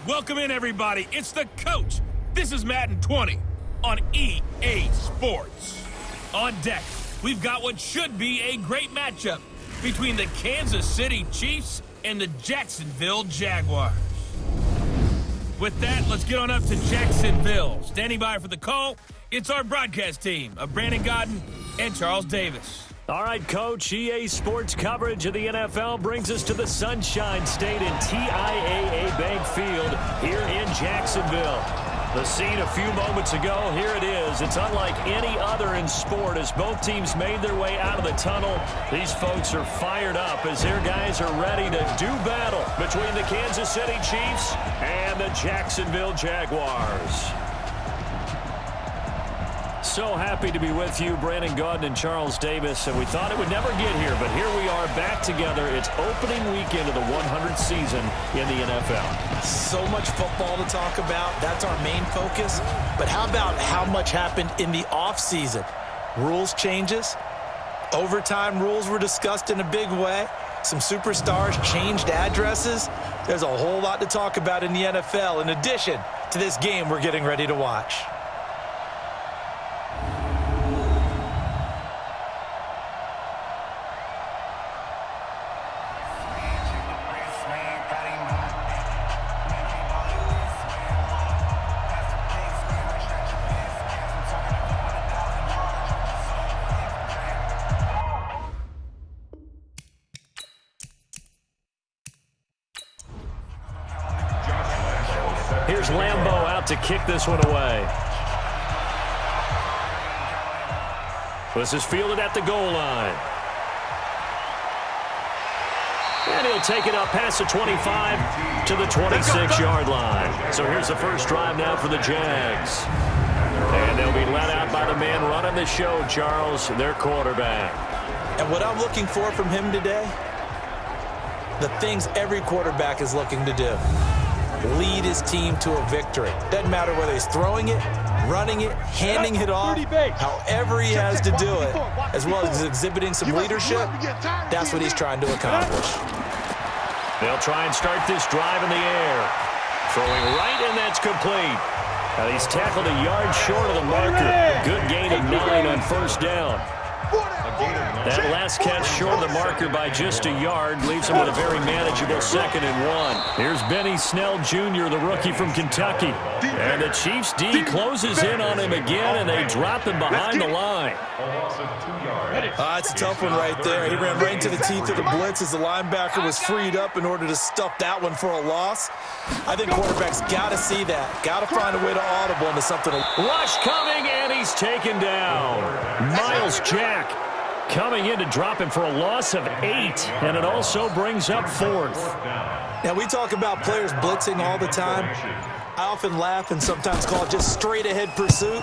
Welcome in, everybody. It's the coach. This is Madden 20 on EA Sports. On deck, we've got what should be a great matchup between the Kansas City Chiefs and the Jacksonville Jaguars. With that, let's get on up to Jacksonville. Standing by for the call, it's our broadcast team of Brandon Godden and Charles Davis. All right, Coach, EA Sports coverage of the NFL brings us to the Sunshine State in TIAA Bank Field here in Jacksonville. The scene a few moments ago, here it is. It's unlike any other in sport as both teams made their way out of the tunnel. These folks are fired up as their guys are ready to do battle between the Kansas City Chiefs and the Jacksonville Jaguars. So happy to be with you, Brandon Godden and Charles Davis, and we thought it would never get here, but here we are back together. It's opening weekend of the 100th season in the NFL. So much football to talk about. That's our main focus. But how about how much happened in the offseason? Rules changes. Overtime rules were discussed in a big way. Some superstars changed addresses. There's a whole lot to talk about in the NFL in addition to this game we're getting ready to watch. Here's Lambeau out to kick this one away. This is fielded at the goal line. And he'll take it up past the 25 to the 26-yard line. So here's the first drive now for the Jags. And they'll be let out by the man running the show, Charles, their quarterback. And what I'm looking for from him today, the things every quarterback is looking to do. Lead his team to a victory. Doesn't matter whether he's throwing it, running it, handing it off, however he has to do it, as well as exhibiting some leadership, that's what he's trying to accomplish. They'll try and start this drive in the air. Throwing right, and that's complete. Now he's tackled a yard short of the marker. Good gain of 9 on first down. That last catch short of the marker by just a yard leaves him with a very manageable 2nd and 1. Here's Benny Snell Jr., the rookie from Kentucky. And the Chiefs D closes in on him again, and they drop him behind the line. It's a tough one right there. He ran right into the teeth of the blitz as the linebacker was freed up in order to stuff that one for a loss. I think quarterbacks got to see that. Got to find a way to audible into something. Rush coming, and he's taken down. Miles Jack coming in to drop him for a loss of 8, and it also brings up 4th. Now, we talk about players blitzing all the time. I often laugh and sometimes call it just straight-ahead pursuit.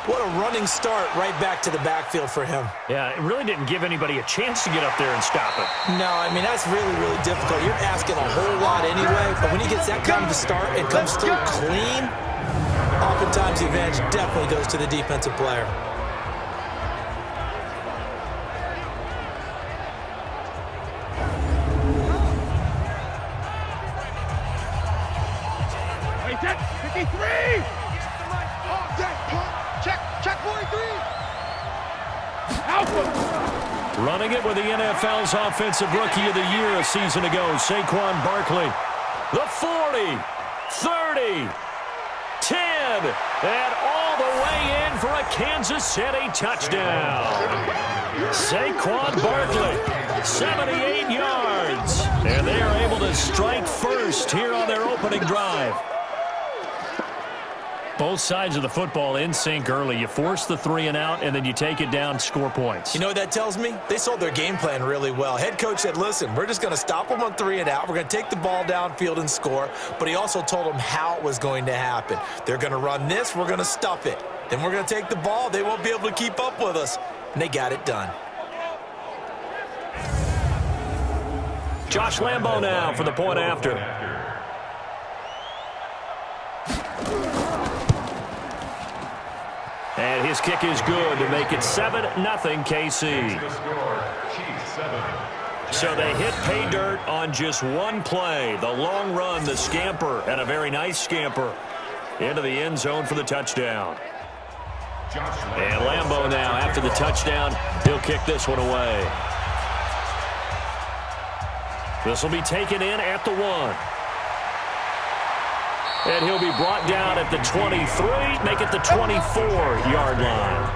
What a running start right back to the backfield for him. Yeah, it really didn't give anybody a chance to get up there and stop it. No, I mean, that's really, really difficult. You're asking a whole lot anyway, but when he gets that kind of a start and comes through clean, oftentimes the advantage definitely goes to the defensive player. Running it with the NFL's Offensive Rookie of the Year a season ago, Saquon Barkley. The 40, 30, 10, and all the way in for a Kansas City touchdown. Saquon Barkley, 78 yards. And they are able to strike first here on their opening drive. Both sides of the football in sync early. You force the 3 and out, and then you take it down, score points. You know what that tells me? They sold their game plan really well. Head coach said, listen, we're just going to stop them on 3 and out. We're going to take the ball downfield and score. But he also told them how it was going to happen. They're going to run this. We're going to stuff it. Then we're going to take the ball. They won't be able to keep up with us. And they got it done. Josh Lambeau now for the point after. And his kick is good to make it 7-0 KC. So they hit pay dirt on just one play. The long run, the scamper, and a very nice scamper into the end zone for the touchdown. And Lambeau now, after the touchdown, he'll kick this one away. This will be taken in at the 1. And he'll be brought down at the 23, make it the 24-yard line.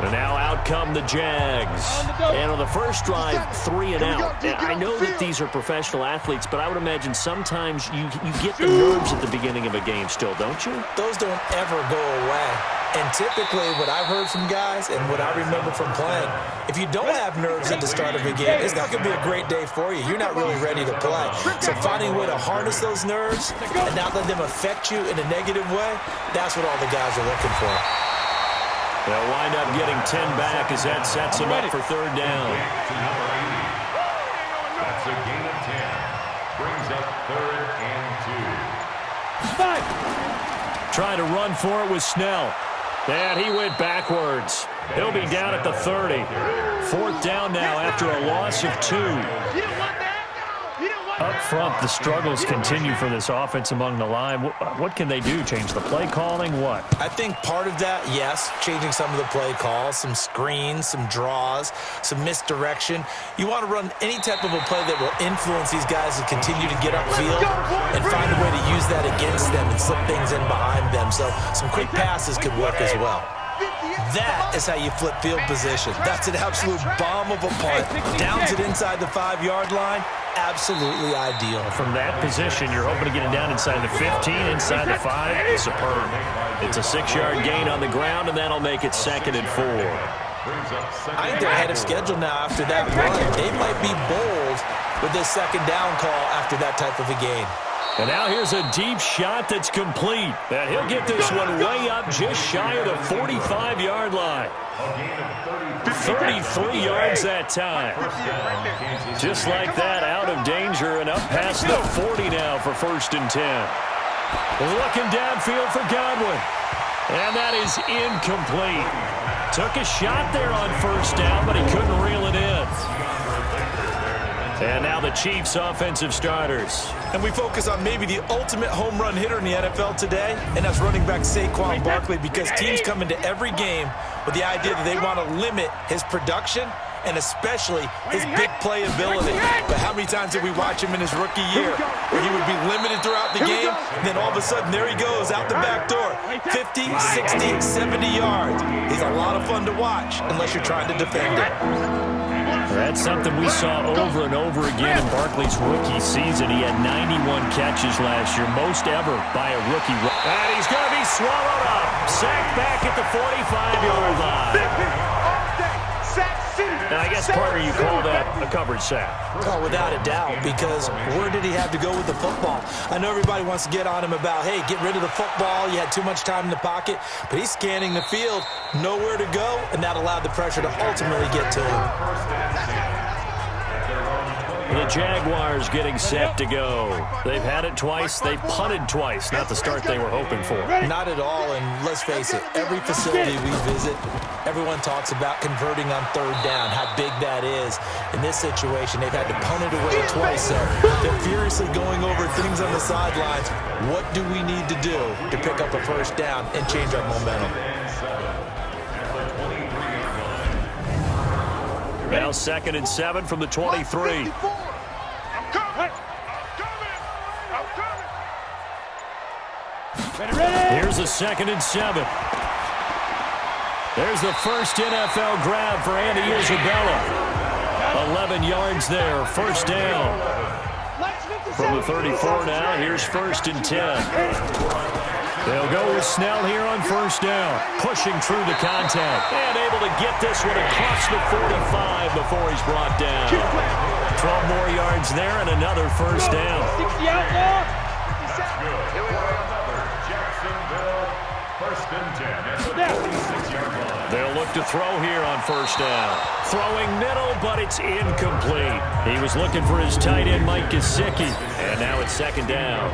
And now out come the Jags. And on the first drive, 3 and out. And I know that these are professional athletes, but I would imagine sometimes you get the nerves at the beginning of a game still, don't you? Those don't ever go away. And typically what I've heard from guys and what I remember from playing, if you don't have nerves at the start of a game, it's not going to be a great day for you. You're not really ready to play. So finding a way to harness those nerves and not let them affect you in a negative way, that's what all the guys are looking for. They'll wind up getting 10 back as that sets them up for third down. That's a gain of 10. Brings up 3rd and 2. Trying to run for it with Snell. And he went backwards. He'll be down at the 30. 4th down now after a loss of 2. Up front, the struggles continue for this offense among the line. What can they do? Change the play calling? What? I think part of that, yes, changing some of the play calls, some screens, some draws, some misdirection. You want to run any type of a play that will influence these guys to continue to get upfield and find a way to use that against them and slip things in behind them. So some quick passes could work as well. That is how you flip field position. That's an absolute bomb of a punt. Downs it inside the 5-yard line. Absolutely ideal. From that position, you're hoping to get it down inside the 15, inside the 5. Superb. It's a 6-yard gain on the ground, and that'll make it 2nd and 4. I think they're ahead of schedule now after that run. They might be bold with this 2nd down call after that type of a game. And now here's a deep shot that's complete. And he'll get this one way up just shy of the 45-yard line. 33 yards that time. Just like that, out of danger and up past the 40 now for 1st and 10. Looking downfield for Godwin. And that is incomplete. Took a shot there on 1st down, but he couldn't reel it in. And now the Chiefs' offensive starters. And we focus on maybe the ultimate home run hitter in the NFL today, and that's running back Saquon Barkley, because teams come into every game with the idea that they want to limit his production and especially his big play ability. But how many times did we watch him in his rookie year where he would be limited throughout the game, and then all of a sudden there he goes out the back door, 50, 60, 70 yards. He's a lot of fun to watch unless you're trying to defend him. That's something we saw over and over again in Barkley's rookie season. He had 91 catches last year, most ever by a rookie. And he's going to be swallowed up. Sacked back at the 45-yard line. Now, I guess, partner, you call that a coverage sack. Oh, without a doubt, because where did he have to go with the football? I know everybody wants to get on him about, hey, get rid of the football. You had too much time in the pocket. But he's scanning the field, nowhere to go, and that allowed the pressure to ultimately get to him. The Jaguars getting set to go. They've had it twice. They've punted twice. Not the start they were hoping for. Not at all, and let's face it, every facility we visit, everyone talks about converting on 3rd down, how big that is. In this situation, they've had to punt it away twice, so they're furiously going over things on the sidelines. What do we need to do to pick up a 1st down and change our momentum? Now 2nd and 7 from the 23. Here's a 2nd and 7. There's the first NFL grab for Andy Isabella. 11 yards there, 1st down. From the 34 now, here's 1st and 10. They'll go with Snell here on 1st down. Pushing through the contact. And able to get this one across the 45 before he's brought down. 12 more yards there and another 1st down. 60 out there. Jacksonville, 1st and 10 at the 46-yard line. They'll look to throw here on 1st down. Throwing middle, but it's incomplete. He was looking for his tight end, Mike Gesicki. And now it's 2nd down.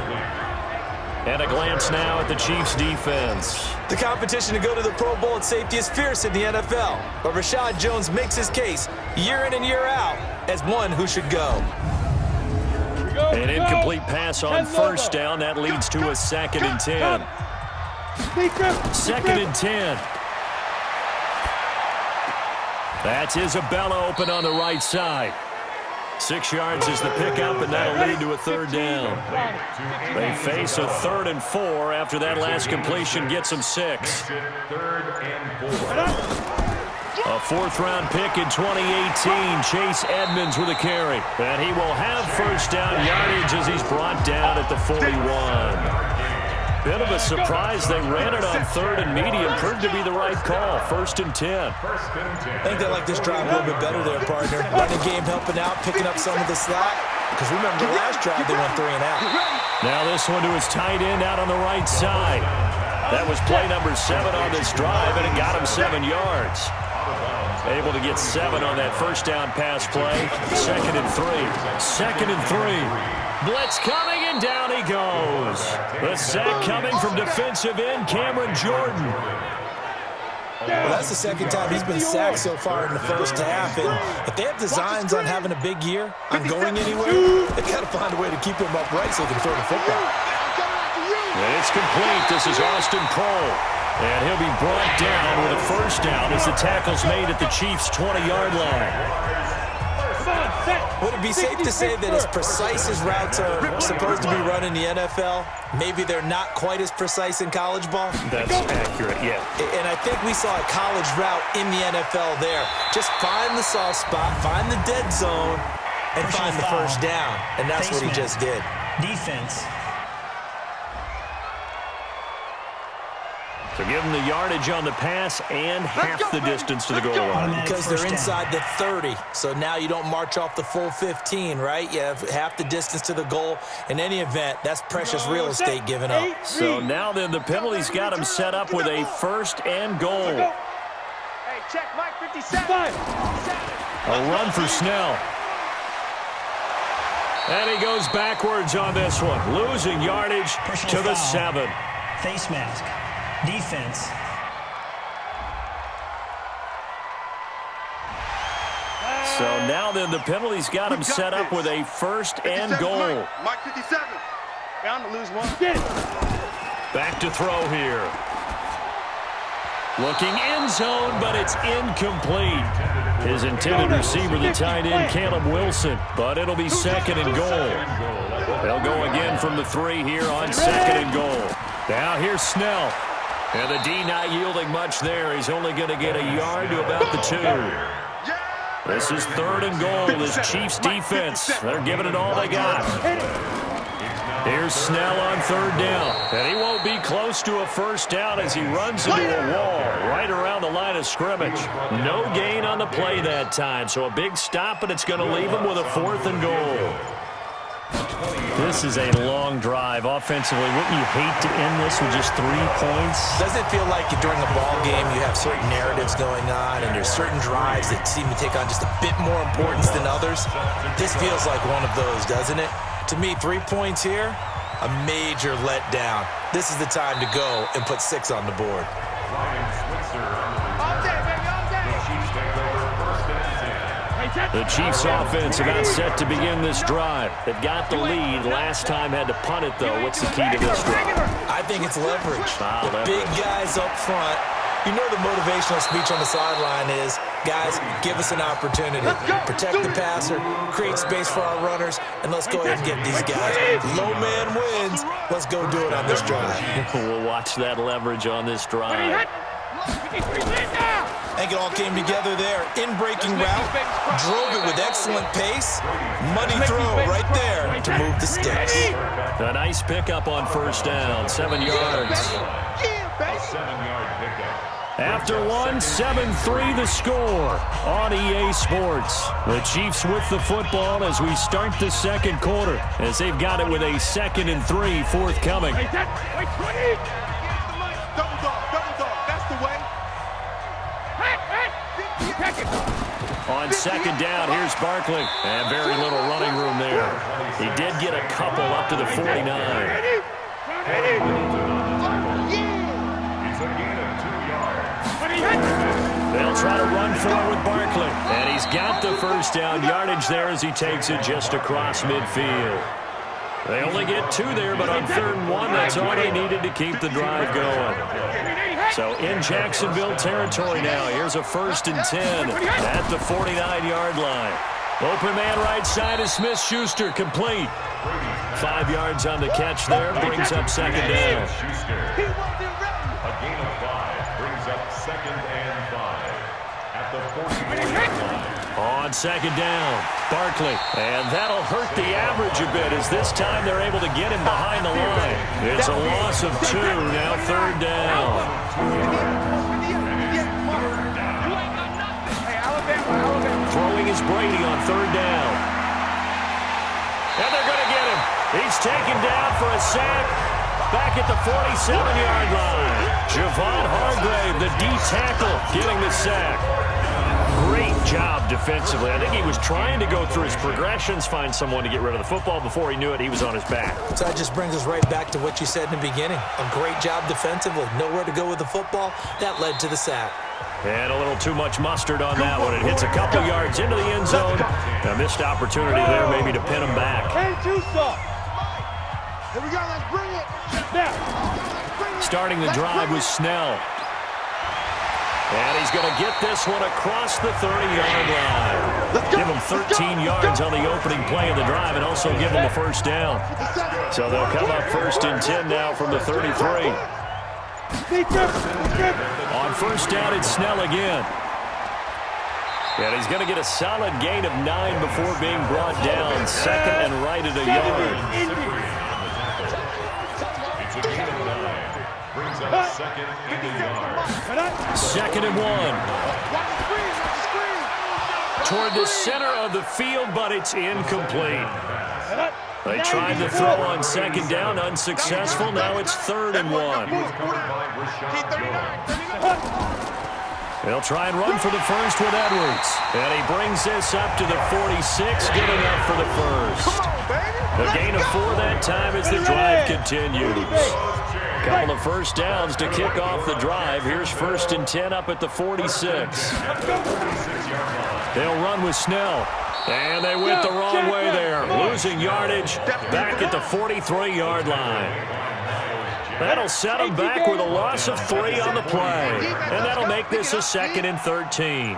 And a glance now at the Chiefs' defense. The competition to go to the Pro Bowl at safety is fierce in the NFL, but Rashad Jones makes his case year in and year out as one who should go. An incomplete pass on first down. That leads to a 2nd and 10. 2nd and 10. That's Isabella open on the right side. 6 yards is the pickup, and that'll lead to a 3rd down. They face a 3rd and 4 after that last completion gets them 6. A 4th-round pick in 2018, Chase Edmonds with a carry. And he will have first down yardage as he's brought down at the 41. Bit of a surprise. They ran it on 3rd and medium. Proved to be the right call. 1st and 10. I think they like this drive a little bit better there, partner. Running game helping out, picking up some of the slack. Because remember, the last drive, they went 3 and out. Now this one to his tight end out on the right side. That was play number 7 on this drive, and it got him 7 yards. Able to get 7 on that first down pass play. 2nd and 3. 2nd and 3. Blitz coming, and down he goes. The sack coming from defensive end Cameron Jordan. Well, that's the 2nd time he's been sacked so far in the first half. And if they have designs on having a big year, on going anywhere, they've got to find a way to keep him upright so they can throw the football. And it's complete. This is Austin Cole. And he'll be brought down with a first down as the tackle's made at the Chiefs' 20-yard line. Would it be safe to say that as precise as routes are supposed to be run in the NFL, maybe they're not quite as precise in college ball? That's accurate, yeah. And I think we saw a college route in the NFL there. Just find the soft spot, find the dead zone, and find the first down. And that's what he just did. Defense. So give them the yardage on the pass and half the distance to the goal line. Because they're inside the 30. So now you don't march off the full 15, right? You have half the distance to the goal. In any event, that's precious real estate given up. So now then the penalty's got him set up with a 1st and goal. Hey, check Mike 57. A run for Snell. And he goes backwards on this one, losing yardage to the 7. Face mask. Defense. So now then the penalty's got him set up with a 1st and goal. Mike 57. Bound to lose one. Back to throw here. Looking end zone, but it's incomplete. His intended receiver, the tight end, Caleb Wilson. But it'll be 2nd and goal. They'll go again from the 3 here on 2nd and goal. Now here's Snell. And the D not yielding much there. He's only going to get a yard to about the 2. This is 3rd and goal. This Chiefs defense, they're giving it all they got. Here's Snell on 3rd down. And he won't be close to a first down as he runs into a wall right around the line of scrimmage. No gain on the play that time. So a big stop, and it's going to leave him with a 4th and goal. This is a long drive offensively. Wouldn't you hate to end this with just 3 points? Doesn't it feel like during a ball game you have certain narratives going on and there's certain drives that seem to take on just a bit more importance than others? This feels like one of those, doesn't it? To me, 3 points here, a major letdown. This is the time to go and put 6 on the board. The Chiefs offense about set to begin this drive. They've got the lead. Last time had to punt it, though. What's the key to this drive? I think it's leverage. The big guys up front. You know the motivational speech on the sideline is, guys, give us an opportunity. Protect the passer, create space for our runners, and let's go ahead and get these guys. Low man wins. Let's go do it on this drive. We'll watch that leverage on this drive. I think it all came together there. In-breaking route, drove it with excellent pace. Money throw right there to move the sticks. A nice pickup on first down, 7 yards. A 7-yard pickup. After one, 7-3 the score on EA Sports. The Chiefs with the football as we start the 2nd quarter, as they've got it with a 2nd and 3 forthcoming. On 2nd down, here's Barkley. And very little running room there. He did get a couple up to the 49. It's a gain of 2 yards. They'll try to run forward Barkley. And he's got the first down yardage there as he takes it just across midfield. They only get 2 there, but on 3rd and 1, that's all they needed to keep the drive going. So in Jacksonville territory now, here's a 1st and 10 at the 49-yard line. Open man right side is Smith-Schuster, complete. 5 yards on the catch there, brings up 2nd down. Schuster. A gain of 5 brings up 2nd and 5 at the 44-yard line. On 2nd down, Barkley. And that'll hurt the average a bit as this time they're able to get him behind the line. It's a loss of 2, now 3rd down. Throwing is Brady on 3rd down. And they're going to get him. He's taken down for a sack back at the 47-yard line. Javon Hargrave, the D tackle, getting the sack. Great job defensively. I think he was trying to go through his progressions, find someone to get rid of the football. Before he knew it, he was on his back. So that just brings us right back to what you said in the beginning. A great job defensively. Nowhere to go with the football. That led to the sack. And a little too much mustard on that one. It hits a couple yards into the end zone. A missed opportunity there maybe to pin him back. Here we go, let's bring it. Starting the drive was Snell. And he's going to get this one across the 30-yard line. Give him 13 yards on the opening play of the drive and also give him a 1st down. So they'll come up 1st and 10 now from the 33. On 1st down, it's Snell again. And he's going to get a solid gain of 9 before being brought down. 2nd and right at a yard. It's a gain of 9. Brings up 2nd and a yard. 2nd and 1. Toward the center of the field, but it's incomplete. They tried to throw on 2nd down, unsuccessful. Now it's 3rd and 1. They'll try and run for the first with Edwards. And he brings this up to the 46, good enough for the first. A gain of 4 that time as the drive continues. Couple of 1st downs to kick off the drive. Here's 1st and 10 up at the 46. They'll run with Snell. And they went the wrong way there. Losing yardage back at the 43-yard line. That'll set them back with a loss of 3 on the play. And that'll make this a 2nd and 13.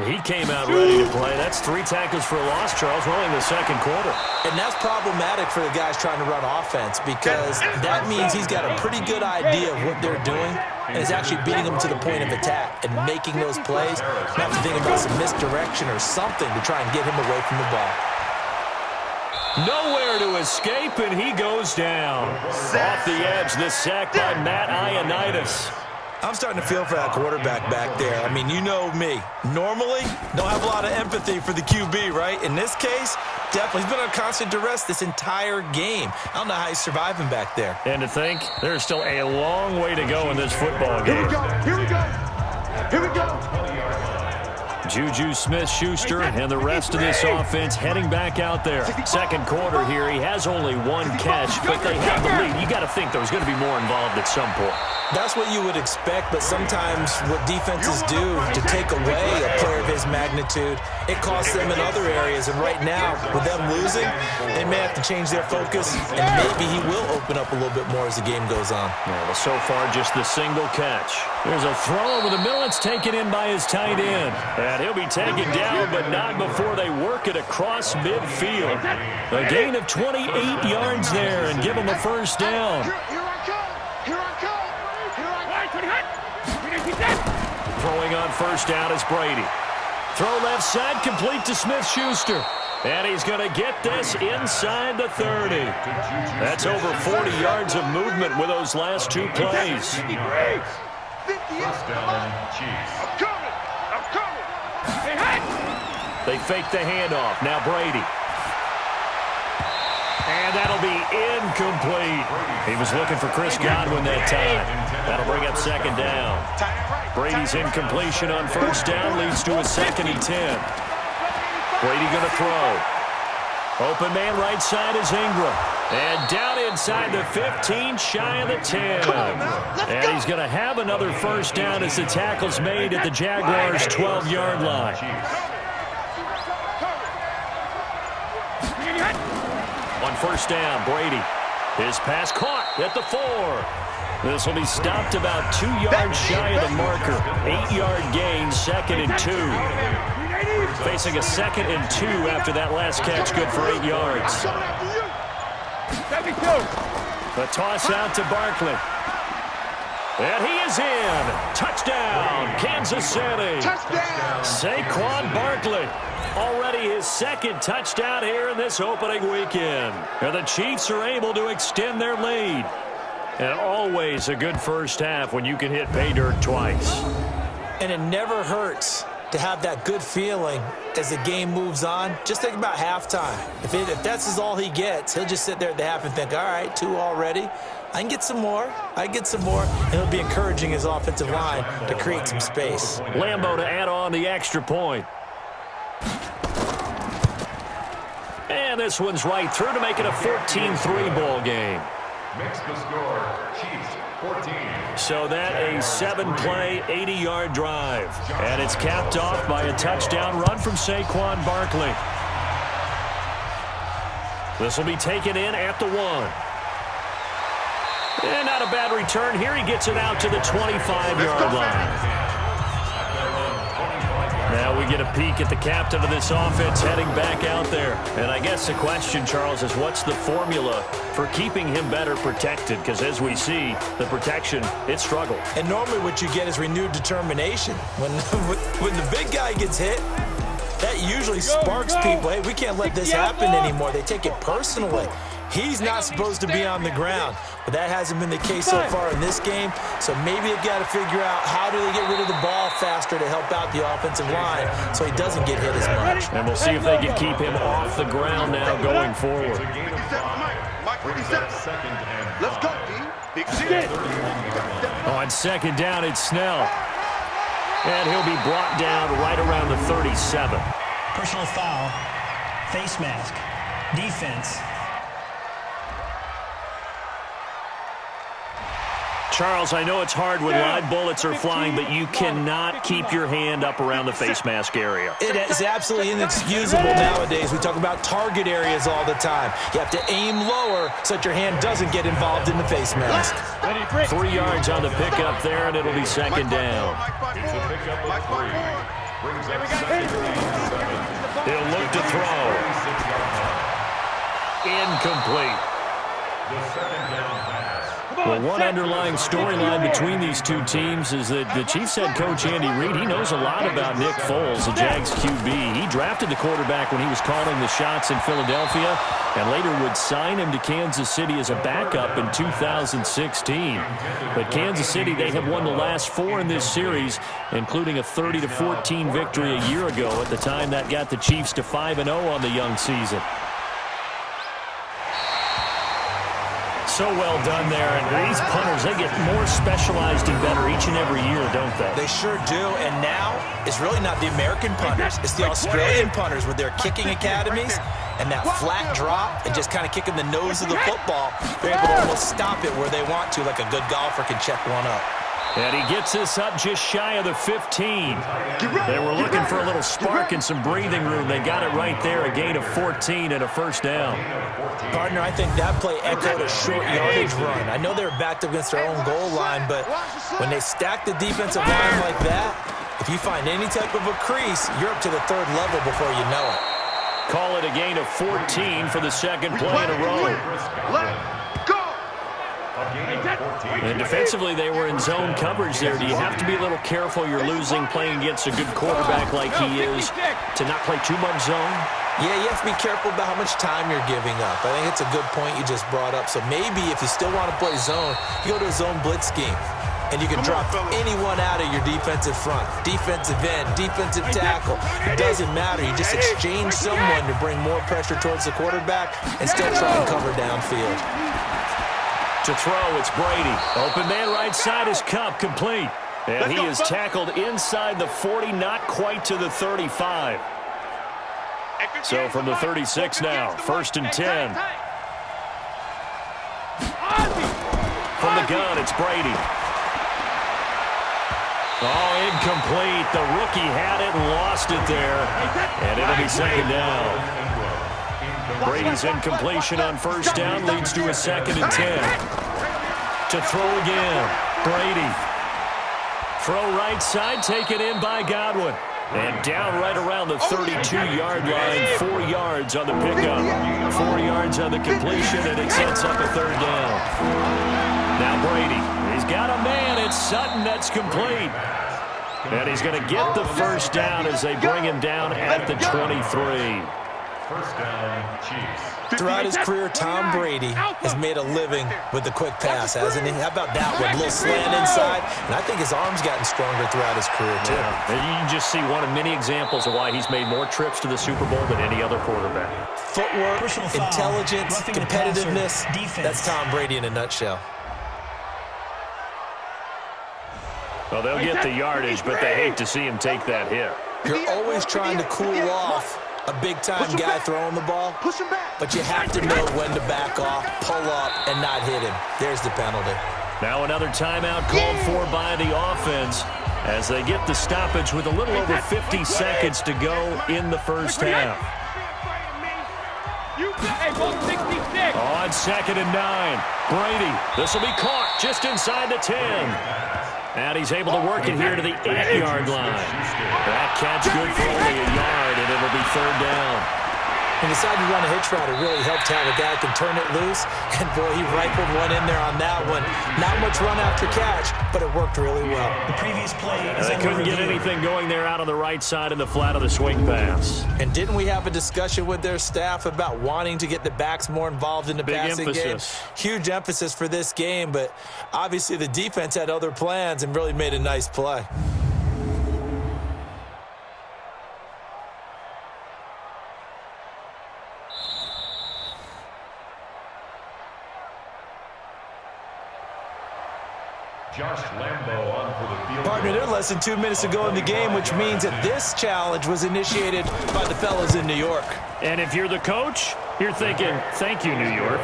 He came out ready to play. That's 3 tackles for a loss, Charles. We're only in the 2nd quarter. And that's problematic for the guys trying to run offense because that means he's got a pretty good idea of what they're doing and is actually beating them to the point of attack and making those plays. Not to think about some misdirection or something to try and get him away from the ball. Nowhere to escape, and he goes down. Off the edge, the sack by Matt Ioannidis. I'm starting to feel for that quarterback back there. I mean, you know me. Normally, don't have a lot of empathy for the QB, right? In this case, definitely. He's been on constant duress this entire game. I don't know how he's surviving back there. And to think, there's still a long way to go in this football game. Here we go. Here we go. Juju Smith-Schuster and the rest of this offense heading back out there. 2nd quarter here. He has only 1 catch, but they have the lead. You got to think there's going to be more involved at some point. That's what you would expect, but sometimes what defenses do to take away a player of his magnitude, it costs them in other areas. And right now, with them losing, they may have to change their focus, and maybe he will open up a little bit more as the game goes on. Well, so far, just the single catch. There's a throw over the middle. It's taken in by his tight end. And he'll be taken down, but not before they work it across midfield. A gain of 28 yards there and give him a 1st down. Here I come. Here I come. Throwing on 1st down is Brady. Throw left side, complete to Smith-Schuster. And he's going to get this inside the 30. That's over 40 yards of movement with those last 2 plays. 1st down, Chiefs. I'm coming. They fake the handoff. Now Brady. And that'll be incomplete. He was looking for Chris Godwin that time. That'll bring up 2nd down. Brady's incompletion on 1st down leads to a 2nd and 10. Brady going to throw. Open man right side is Ingram. And down inside the 15, shy of the 10. And he's going to have another first down as the tackle's made at the Jaguars' 12-yard line. On first down, Brady. His pass caught at the 4. This will be stopped about 2 yards shy of the marker. 8-yard gain, 2nd and 2. Facing a 2nd and 2 after that last catch, good for 8 yards. The toss out to Barkley. And he is in. Touchdown, Kansas City. Touchdown. Saquon Barkley. Already his 2nd touchdown here in this opening weekend. And the Chiefs are able to extend their lead. And always a good first half when you can hit pay dirt twice. And it never hurts to have that good feeling as the game moves on. Just think about halftime. If that's all he gets, he'll just sit there at the half and think, all right, 2 already. I can get some more. And he'll be encouraging his offensive line to create some space. Lambeau to add on the extra point. And this one's right through to make it a 14-3 ball game. Makes the score, Chiefs 14. So that a 7-play, 80-yard drive. And it's capped off by a touchdown run from Saquon Barkley. This will be taken in at the 1. And not a bad return here. He gets it out to the 25-yard line. Now we get a peek at the captain of this offense heading back out there. And I guess the question, Charles, is what's the formula for keeping him better protected? Because as we see, the protection, it struggled. And normally what you get is renewed determination. When the big guy gets hit, that usually sparks people. Hey, we can't let this happen anymore. They take it personally. He's not supposed to be on the ground, but that hasn't been the case so far in this game. So maybe they've got to figure out how do they get rid of the ball faster to help out the offensive line so he doesn't get hit as much. And we'll see if they can keep him off the ground now going forward. Let's go, D. On 2nd down, it's Snell. And he'll be brought down right around the 37. Personal foul. Face mask. Defense. Charles, I know it's hard when live bullets are flying, but you cannot keep your hand up around the face mask area. It is absolutely inexcusable nowadays. We talk about target areas all the time. You have to aim lower so that your hand doesn't get involved in the face mask. 3 yards on the pickup there, and it'll be 2nd down. It's a pickup of 3. Brings up 2nd and 7. He'll look to throw. Incomplete. The 2nd down pass. Well, one underlying storyline between these two teams is that the Chiefs head coach Andy Reid, he knows a lot about Nick Foles, the Jags QB. He drafted the quarterback when he was calling the shots in Philadelphia and later would sign him to Kansas City as a backup in 2016. But Kansas City, they have won the last 4 in this series, including a 30-14 victory a year ago. At the time, that got the Chiefs to 5-0 on the young season. So well done there, and these punters, they get more specialized and better each and every year, don't they? They sure do, and now it's really not the American punters. It's the Australian punters with their kicking academies and that flat drop and just kind of kicking the nose of the football. They're able to almost stop it where they want to, like a good golfer can check one up. And he gets this up just shy of the 15. They were looking for a little spark and some breathing room. They got it right there, a gain of 14 and a first down. Partner, I think that play echoed a short yardage run. I know they were backed up against their own goal line, but when they stack the defensive line like that, if you find any type of a crease, you're up to the 3rd level before you know it. Call it a gain of 14 for the 2nd play in a row. And defensively, they were in zone coverage there. Do you have to be a little careful? You're losing playing against a good quarterback like he is to not play too much zone? Yeah, you have to be careful about how much time you're giving up. I think it's a good point you just brought up. So maybe if you still want to play zone, you go to a zone blitz scheme. And you can drop anyone out of your defensive front, defensive end, defensive tackle. It doesn't matter. You just exchange someone to bring more pressure towards the quarterback and still try and cover downfield. To throw, it's Brady. Open man right side is Cup, complete. And he is tackled inside the 40, not quite to the 35. So from the 36 now, 1st and 10. From the gun, it's Brady. Oh, incomplete. The rookie had it and lost it there. And it'll be second down. Brady's incompletion on first down leads to a 2nd and 10. To throw again. Brady. Throw right side, taken in by Godwin. And down right around the 32-yard line, 4 yards on the pickup. 4 yards on the completion, and it sets up a 3rd down. Now Brady, he's got a man. It's Sutton that's complete. And he's going to get the first down as they bring him down at the 23. First down, Chiefs. Throughout his career, Tom Brady has made a living with the quick pass, hasn't he? How about that one? A little slant inside, and I think his arm's gotten stronger throughout his career, too. Yeah. And you can just see one of many examples of why he's made more trips to the Super Bowl than any other quarterback. Footwork, intelligence, competitiveness, that's Tom Brady in a nutshell. Well, they'll get the yardage, but they hate to see him take that hit. You're always trying to cool off a big-time guy throwing the ball, but you have to know when to back off, pull up, and not hit him. There's the penalty. Now another timeout called for by the offense as they get the stoppage with a little over 50 seconds to go in the first half. On 2nd and 9, Brady. This will be caught just inside the 10. And he's able to work it here to the 8-yard line. That catch good for only a yard, and it'll be 3rd down. He decided to run a hitch route. It really helped have a guy who can turn it loose. And, boy, he rifled one in there on that one. Not much run after catch, but it worked really well. The previous play is They couldn't get anything going there out on the right side in the flat of the swing pass. And didn't we have a discussion with their staff about wanting to get the backs more involved in the passing game? Huge emphasis for this game, but obviously the defense had other plans and really made a nice play. Josh Lambo on for the field. Partner, they're less than 2 minutes to go in the game, which means that this challenge was initiated by the fellas in New York. And if you're the coach, you're thinking, thank you, New York.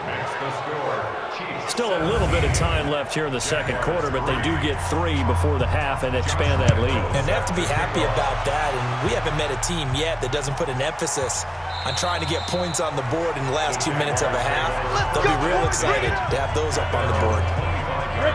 Makes the score. Chiefs. Still a little bit of time left here in the second quarter, but they do get 3 before the half and expand that lead. And they have to be happy about that, and we haven't met a team yet that doesn't put an emphasis on trying to get points on the board in the last 2 minutes of a half. They'll be real excited to have those up on the board.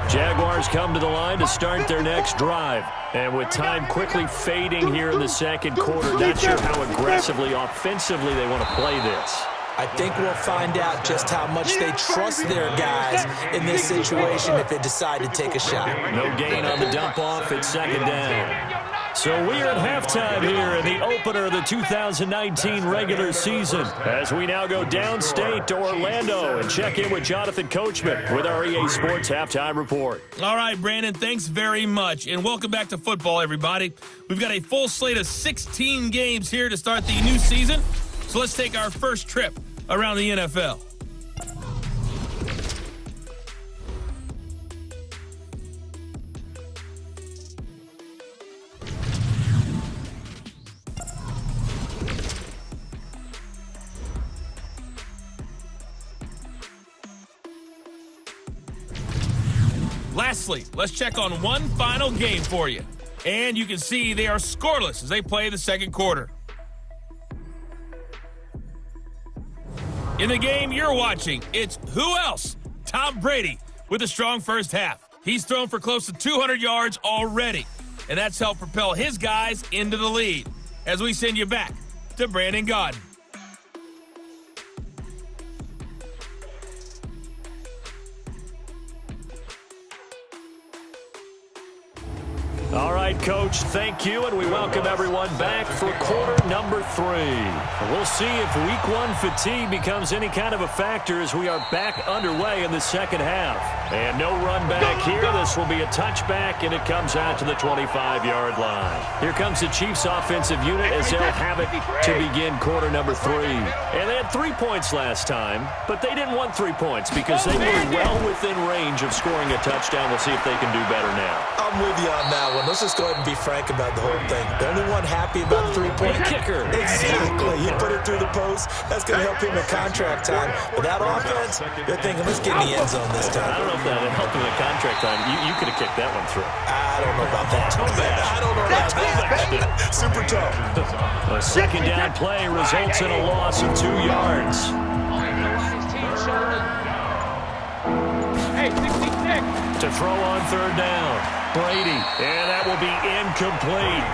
Jaguars come to the line to start their next drive. And with time quickly fading here in the second quarter, not sure how aggressively, offensively they want to play this. I think we'll find out just how much they trust their guys in this situation if they decide to take a shot. No gain on the dump off. It's 2nd down. So we are at halftime here in the opener of the 2019 regular season as we now go downstate to Orlando and check in with Jonathan Coachman with our EA Sports Halftime Report. All right, Brandon, thanks very much, and welcome back to football, everybody. We've got a full slate of 16 games here to start the new season, so let's take our first trip around the NFL. Lastly, let's check on one final game for you. And you can see they are scoreless as they play the second quarter. In the game you're watching, it's who else? Tom Brady with a strong first half. He's thrown for close to 200 yards already, and that's helped propel his guys into the lead. As we send you back to Brandon Gaudin. All right, Coach, thank you, and we welcome everyone back for quarter number 3. We'll see if week 1 fatigue becomes any kind of a factor as we are back underway in the second half. And no run back here. This will be a touchback, and it comes out to the 25-yard line. Here comes the Chiefs offensive unit as they'll have it to begin quarter number 3. And they had 3 points last time, but they didn't want 3 points because they were well within range of scoring a touchdown. We'll see if they can do better now. I'm with you on that one. Let's just go ahead and be frank about the whole thing. The only one happy about the three-point kicker. Exactly. He put it through the post. That's going to help him in contract time. But that offense, they're thinking, let's get in the end zone this time. I don't know if that would help him in contract time. You could have kicked that one through. I don't know about that. I don't know about that. Super tough. A second down play results in a loss of 2 yards. Hey, 66. To throw on third down. Brady. And that will be incomplete.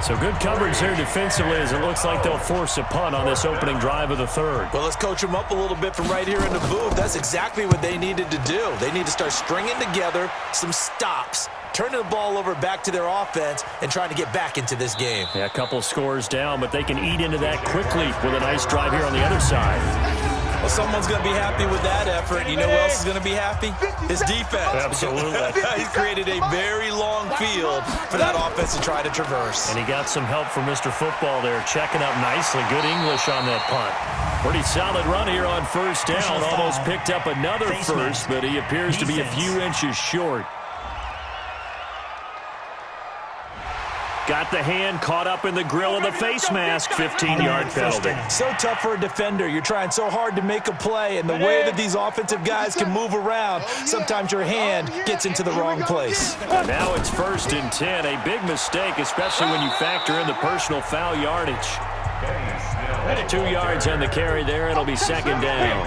So good coverage there defensively as it looks like they'll force a punt on this opening drive of the third. Well, let's coach them up a little bit from right here in the booth. That's exactly what they needed to do. They need to start stringing together some stops, turning the ball over back to their offense, and trying to get back into this game. Yeah, a couple scores down, but they can eat into that quickly with a nice drive here on the other side. Well, someone's going to be happy with that effort. You know who else is going to be happy? His defense. Absolutely. He's created a very long field for that offense to try to traverse. And he got some help from Mr. Football there, checking up nicely. Good English on that punt. Pretty solid run here on first down. Almost picked up another first, but he appears to be a few inches short. Got the hand caught up in the grill of the face mask. 15-yard penalty. So tough for a defender. You're trying so hard to make a play, and the way that these offensive guys can move around, sometimes your hand gets into the wrong place. Now it's 1st and 10. A big mistake, especially when you factor in the personal foul yardage. 2 yards on the carry there. It'll be second down.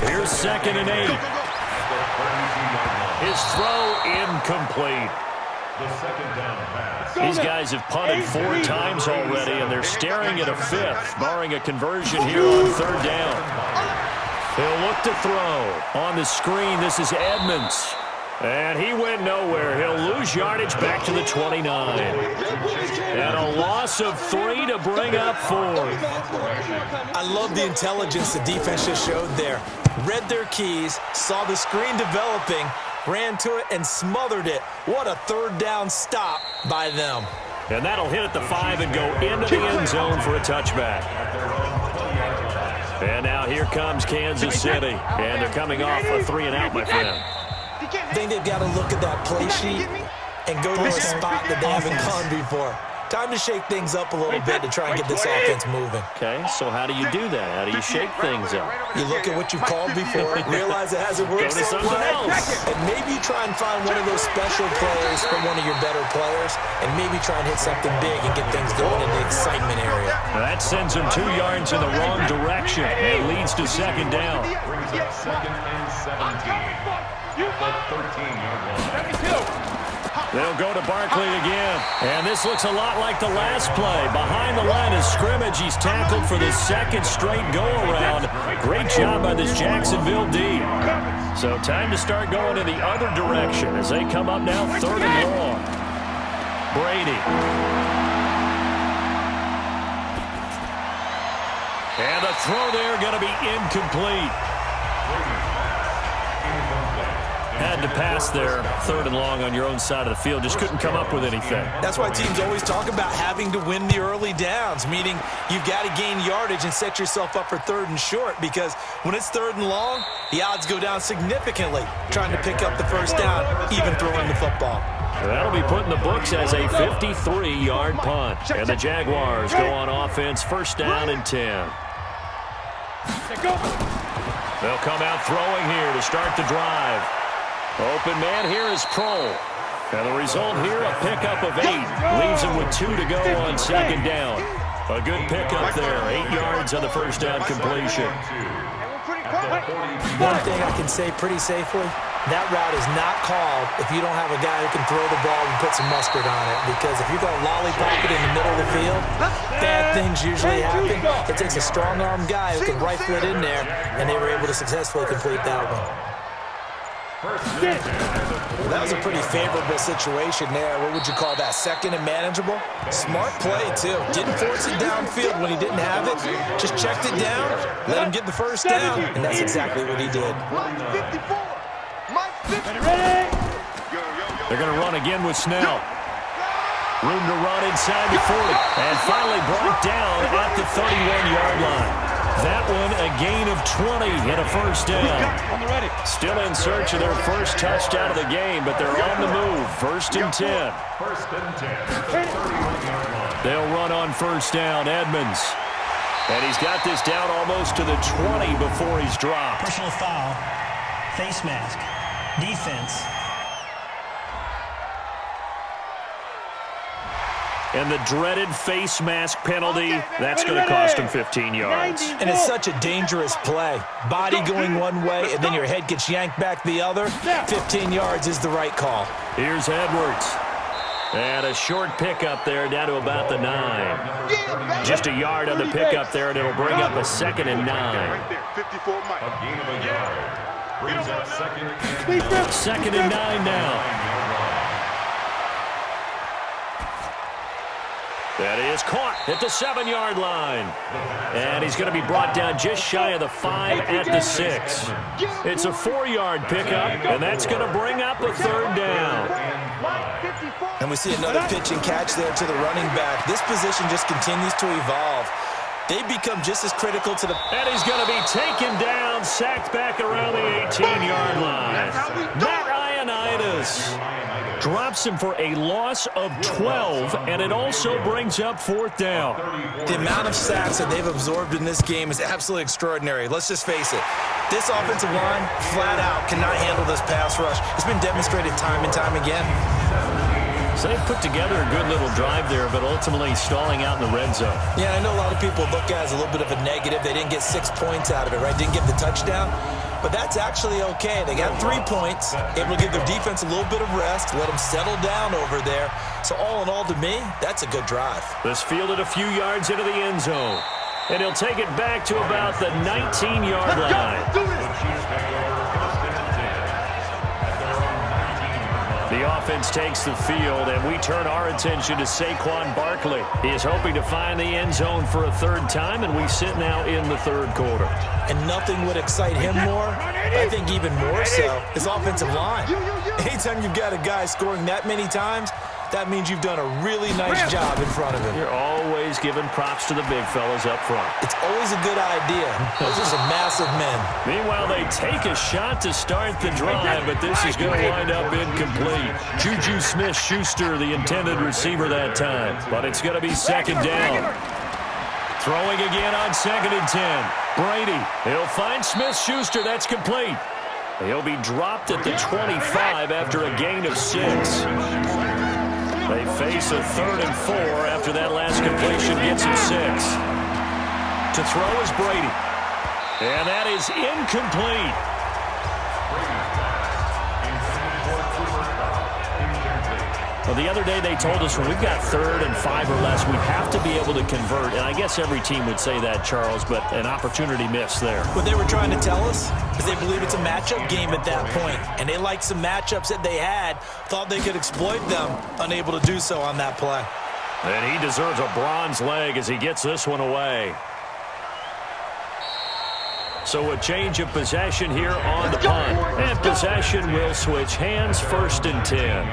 Here's 2nd and 8. His throw incomplete. These guys have punted 4 times already, and they're staring at a 5th, barring a conversion here on third down. He'll look to throw. On the screen, this is Edmonds. And he went nowhere. He'll lose yardage back to the 29. And a loss of 3 to bring up 4. I love the intelligence the defense just showed there. Read their keys, saw the screen developing, ran to it, and smothered it. What a third down stop by them. And that'll hit at the 5 and go into the end zone for a touchback. And now here comes Kansas City. And they're coming off a 3-and-out, my friend. I think they've got to look at that play sheet and go to a spot that they haven't gone before. Time to shake things up a little bit to try and get this offense moving. Okay, so how do you do that? How do you shake things up? You look at what you've called before, realize it hasn't worked Go to so something well, else. and maybe try and find one of those special plays from one of your better players, and maybe try and hit something big and get things going in the excitement area. That sends them 2 yards in the wrong direction and leads to second down. Brings up 2nd and 17. The 13-yard line. They'll go to Barkley again. And this looks a lot like the last play. Behind the line of scrimmage, he's tackled for the 2nd straight go-around. Great job by this Jacksonville D. So time to start going in the other direction as they come up now 3rd and long. Brady. And the throw there going to be incomplete. Had to pass there, 3rd and long on your own side of the field. Just couldn't come up with anything. That's why teams always talk about having to win the early downs, meaning you've got to gain yardage and set yourself up for 3rd and short, because when it's 3rd and long, the odds go down significantly trying to pick up the first down, even throwing the football. That'll be put in the books as a 53-yard punt. And the Jaguars go on offense, 1st down and 10. They'll come out throwing here to start the drive. Open man here is Kroll. And the result here, a pickup of 8. Leaves him with 2 to go on second down. A good pickup there. 8 yards on the first down completion. One thing I can say pretty safely, that route is not called if you don't have a guy who can throw the ball and put some mustard on it. Because if you're going to lollipop it in the middle of the field, bad things usually happen. It takes a strong-armed guy who can rifle it in there, and they were able to successfully complete that one. Well, that was a pretty favorable situation there. What would you call that? 2nd and manageable? Smart play, too. Didn't force it downfield when he didn't have it. Just checked it down, let him get the first down, and that's exactly what he did. They're going to run again with Snell. Room to run inside the 40. And finally brought down at the 31-yard line. That one a gain of 20 and a first down. Still in search of their first touchdown of the game, but they're on the move. First and 10. First and 10. 31-yard line. They'll run on first down. Edmonds. And he's got this down almost to the 20 before he's dropped. Personal foul. Face mask. Defense. And the dreaded face mask penalty, that's going to cost him 15 yards. And it's such a dangerous play. Body going one way, and then your head gets yanked back the other. 15 yards is the right call. Here's Edwards. And a short pickup there down to about the 9. Just a yard on the pickup there, and it'll bring up a 2nd and 9. A gain of a yard. Brings up second 2nd and and 9 now. That is caught at the 7-yard line. And he's going to be brought down just shy of the 5 at the 6. It's a 4-yard pickup, and that's going to bring up a 3rd down. And we see another pitch and catch there to the running back. This position just continues to evolve. They become just as critical to the... And he's going to be taken down, sacked back around the 18-yard line. Matt Ioannidis drops him for a loss of 12, and it also brings up 4th down. The amount of sacks that they've absorbed in this game is absolutely extraordinary. Let's just face it. This offensive line, flat out, cannot handle this pass rush. It's been demonstrated time and time again. So they put together a good little drive there, but ultimately stalling out in the red zone. Yeah, I know a lot of people look at it as a little bit of a negative. They didn't get 6 points out of it, right? Didn't get the touchdown. But that's actually okay. They got 3 points, able to give their defense a little bit of rest, let them settle down over there. So all in all, to me, that's a good drive. This fielded a few yards into the end zone. And he'll take it back to about the 19-yard line. The offense takes the field, and we turn our attention to Saquon Barkley. He is hoping to find the end zone for a 3rd time, and we sit now in the 3rd quarter. And nothing would excite him more, I think even more so, is offensive line. Anytime you've got a guy scoring that many times, that means you've done a really nice job in front of him. You're always giving props to the big fellas up front. It's always a good idea. Those are some massive men. Meanwhile, they take a shot to start the drive, but this is going to wind up incomplete. Juju Smith-Schuster, the intended receiver that time, but it's going to be 2nd down. Throwing again on 2nd and 10. Brady, he'll find Smith-Schuster. That's complete. He'll be dropped at the 25 after a gain of 6. They face a 3rd and 4 after that last completion gets him 6. To throw is Brady. And that is incomplete. Well, the other day they told us when we've got 3rd and 5 or less, we have to be able to convert. And I guess every team would say that, Charles, but an opportunity missed there. What they were trying to tell us is they believe it's a matchup game at that point. And they liked some matchups that they had, thought they could exploit them, unable to do so on that play. And he deserves a bronze leg as he gets this one away. So a change of possession here on the punt. And possession will switch hands, 1st and 10.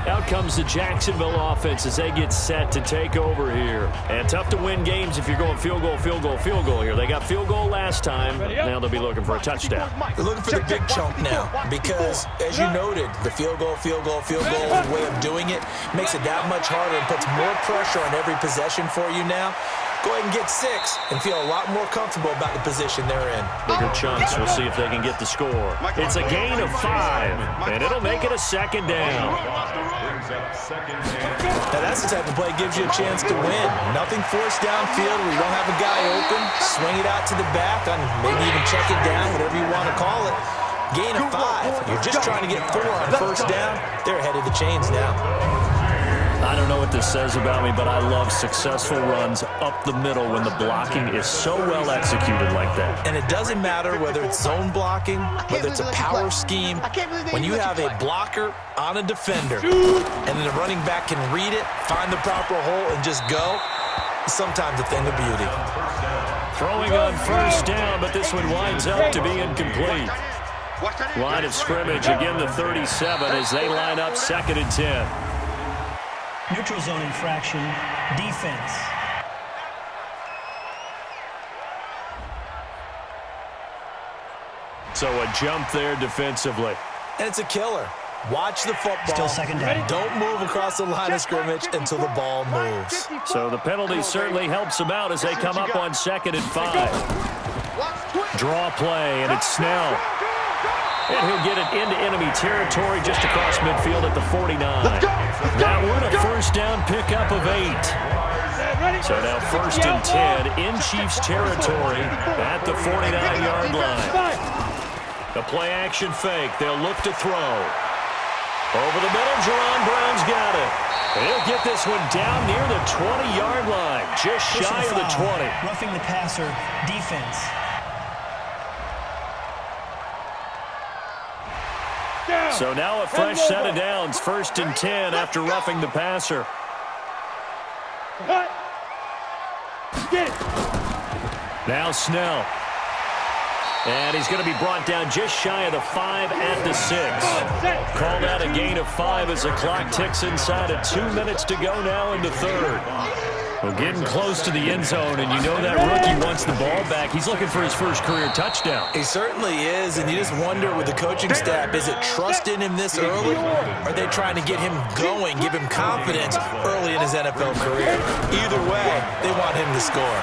Out comes the Jacksonville offense as they get set to take over here. And tough to win games if you're going field goal, field goal, field goal here. They got field goal last time. Now they'll be looking for a touchdown. They're looking for the big chunk now because, as you noted, the field goal way of doing it makes it that much harder and puts more pressure on every possession for you now. Go ahead and get 6 and feel a lot more comfortable about the position they're in. Bigger chunks. We'll see if they can get the score. It's a gain of 5, and it'll make it a 2nd down. Now that's the type of play that gives you a chance to win. Nothing forced downfield where you don't have a guy open. Swing it out to the back, and maybe even check it down, whatever you want to call it. Gain of 5. You're just trying to get 4 on 1st down. They're ahead of the chains now. I don't know what this says about me, but I love successful runs up the middle when the blocking is so well executed like that. And it doesn't matter whether it's zone blocking, whether it's a power scheme. When you have a blocker on a defender, and then the running back can read it, find the proper hole, and just go, it's sometimes a thing of beauty. Throwing on 1st down, but this one winds up to be incomplete. Line of scrimmage, again the 37 as they line up 2nd and 10. Neutral zone infraction, defense. So a jump there defensively. And it's a killer. Watch the football. Still second down. Don't move across the line of scrimmage until the ball moves. So the penalty certainly helps them out as they come up on 2nd and 5. Draw play, and it's Snell. And he'll get it into enemy territory just across midfield at the 49. That one a first down pickup of 8. So now 1st and 10 in Chiefs territory at the 49-yard line. The play action fake. They'll look to throw. Over the middle, Jerron Brown's got it. He'll get this one down near the 20-yard line, just shy of the 20. Roughing the passer, defense. So now a fresh set of downs, 1st and 10 after roughing the passer. Now Snell. And he's going to be brought down just shy of the 5 at the 6. Called out a gain of 5 as the clock ticks inside of 2 minutes to go now in the 3rd. Well, getting close to the end zone, and you know that rookie wants the ball back. He's looking for his first career touchdown. He certainly is, and you just wonder with the coaching staff, is it trust in him this early? Or are they trying to get him going, give him confidence early in his NFL career? Either way, they want him to score.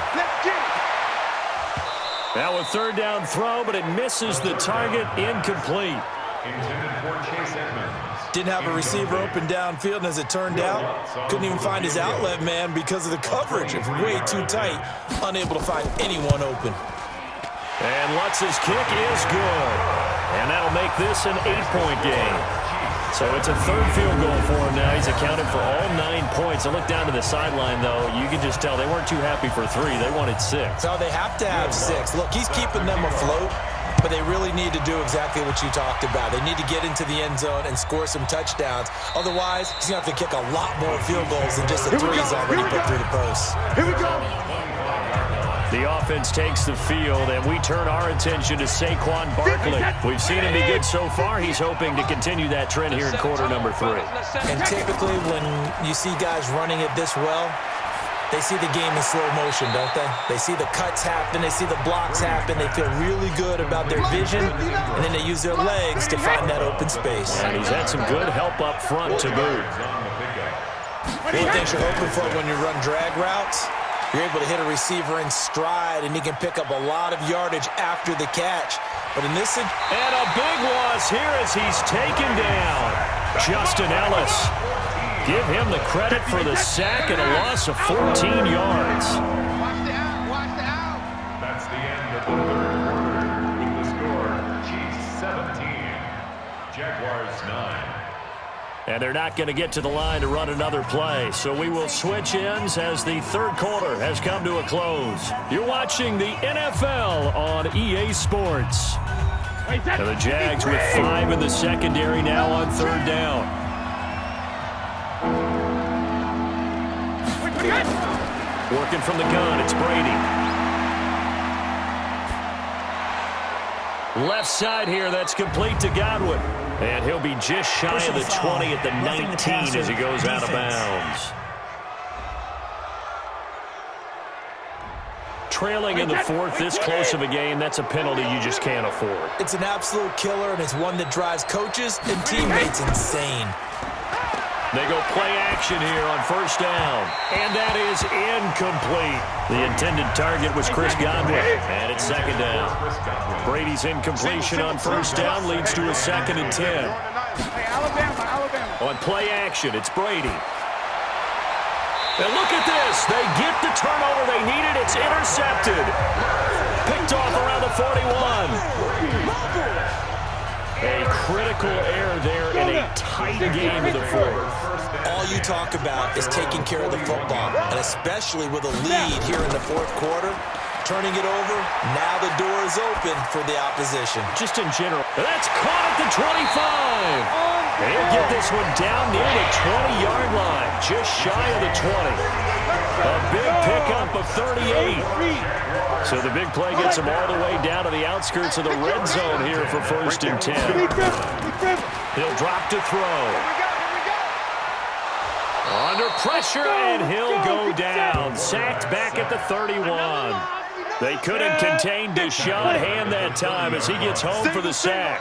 Now a 3rd down throw, but it misses the target, incomplete. Intended for Chase Edmonds. Didn't have a receiver open downfield, and as it turned out, couldn't even find his outlet man because of the coverage. It's way too tight, unable to find anyone open. And Lutz's kick is good. And that'll make this an 8-point game. So it's a 3rd field goal for him now. He's accounted for all 9 points. I look down to the sideline, though. You can just tell they weren't too happy for 3. They wanted 6. So they have to have 6. Look, he's keeping them afloat, but they really need to do exactly what you talked about. They need to get into the end zone and score some touchdowns. Otherwise, he's going to have to kick a lot more field goals than just the 3 he's already put through the posts. Here we go. The offense takes the field, and we turn our attention to Saquon Barkley. We've seen him be good so far. He's hoping to continue that trend here in quarter number 3. And typically when you see guys running it this well, they see the game in slow motion, don't they? They see the cuts happen. They see the blocks happen. They feel really good about their vision, and then they use their legs to find that open space. And he's had some good help up front to boot. One of the things you're hoping for when you run drag routes, you're able to hit a receiver in stride, and he can pick up a lot of yardage after the catch. But in this... And a big loss here as he's taken down. Justin Ellis. Give him the credit for the sack and a loss of 14 yards. Watch the out. That's the end of the 3rd quarter. With the score, Chiefs 17, Jaguars 9. And they're not going to get to the line to run another play. So we will switch ends as the 3rd quarter has come to a close. You're watching the NFL on EA Sports. And the Jags with 5 in the secondary now on 3rd down. Working from the gun, it's Brady. Left side here, that's complete to Godwin. And he'll be just shy of the 20 at the 19 as he goes out of bounds. Trailing in the 4th, this close of a game, that's a penalty you just can't afford. It's an absolute killer, and it's one that drives coaches and teammates insane. They go play action here on 1st down. And that is incomplete. The intended target was Chris Godwin. And it's 2nd down. Brady's incompletion on 1st down leads to a 2nd and 10. On play action, it's Brady. And look at this. They get the turnover they needed. It's intercepted. Picked off around the 41. A critical error there in a tight game in the 4th. All you talk about is taking care of the football, and especially with a lead here in the 4th quarter, turning it over, now the door is open for the opposition. Just in general. That's caught at the 25. They'll get this one down near the 20-yard line, just shy of the 20. A big pickup of 38. So the big play gets him all the way down to the outskirts of the red zone here for 1st and 10. He'll drop to throw. Under pressure, and he'll go down. Sacked back at the 31. They couldn't contain Deshaun Hand that time as he gets home for the sack.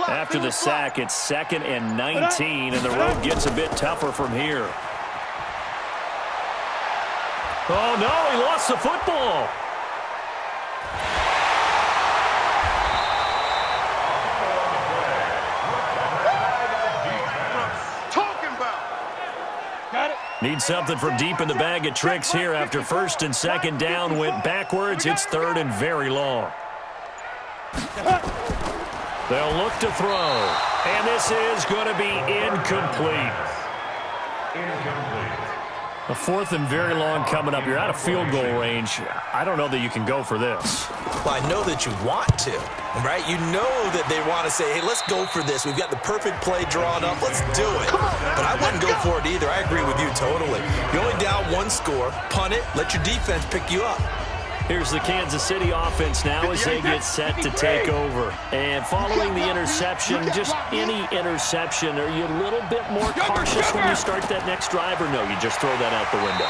After the sack, it's 2nd and 19, and the road gets a bit tougher from here. Oh, no, he lost the football. Need something from deep in the bag of tricks here after 1st and 2nd down went backwards. It's 3rd and very long. They'll look to throw. And this is going to be incomplete. A 4th and very long coming up. You're out of field goal range. I don't know that you can go for this. Well, I know that you want to, right? You know that they want to say, hey, let's go for this. We've got the perfect play drawn up. Let's do it. But I wouldn't go for it either. I agree with you totally. You're only down 1 score. Punt it. Let your defense pick you up. Here's the Kansas City offense now as they get set to take over. And following the interception, just any interception, are you a little bit more cautious when you start that next drive, or no, you just throw that out the window?